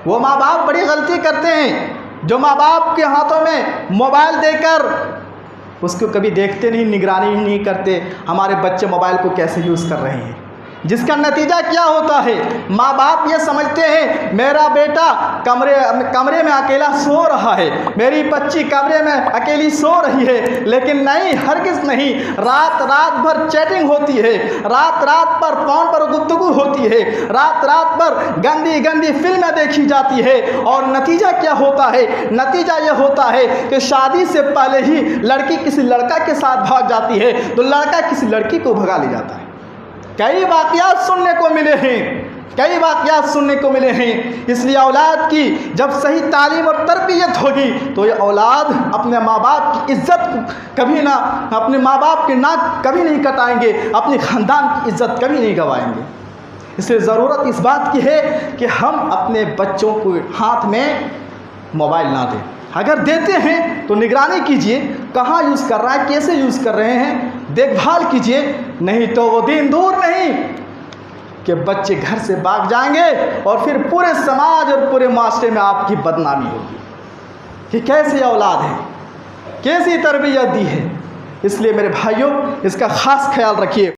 वो माँ बाप बड़ी गलती करते हैं जो माँ बाप के हाथों में मोबाइल देकर उसको कभी देखते नहीं, निगरानी ही नहीं करते हमारे बच्चे मोबाइल को कैसे यूज़ कर रहे हैं। जिसका नतीजा क्या होता है, माँ बाप ये समझते हैं मेरा बेटा कमरे में अकेला सो रहा है, मेरी बच्ची कमरे में अकेली सो रही है। लेकिन नहीं, हरगिज़ नहीं। रात भर चैटिंग होती है, रात पर फ़ोन पर गुफ्तगू होती है, रात पर गंदी फिल्में देखी जाती है। और नतीजा क्या होता है? नतीजा ये होता है कि शादी से पहले ही लड़की किसी लड़का के साथ भाग जाती है तो लड़का किसी लड़की को भगा ले जाता है। कई वाक़यात सुनने को मिले हैं। इसलिए औलाद की जब सही तालीम और तरबियत होगी तो ये औलाद अपने माँ बाप की इज़्ज़त कभी ना, अपने माँ बाप के नाक कभी नहीं कटाएंगे, अपने ख़ानदान की इज़्ज़त कभी नहीं गंवाएंगे। इसलिए ज़रूरत इस बात की है कि हम अपने बच्चों को हाथ में मोबाइल ना दें। अगर देते हैं तो निगरानी कीजिए, कहाँ यूज़ कर रहा है, कैसे यूज़ कर रहे हैं, देखभाल कीजिए। नहीं तो वो दिन दूर नहीं कि बच्चे घर से भाग जाएंगे और फिर पूरे समाज और पूरे माशरे में आपकी बदनामी होगी कि कैसी औलाद है, कैसी तरबियत दी है। इसलिए मेरे भाइयों, इसका ख़ास ख्याल रखिए।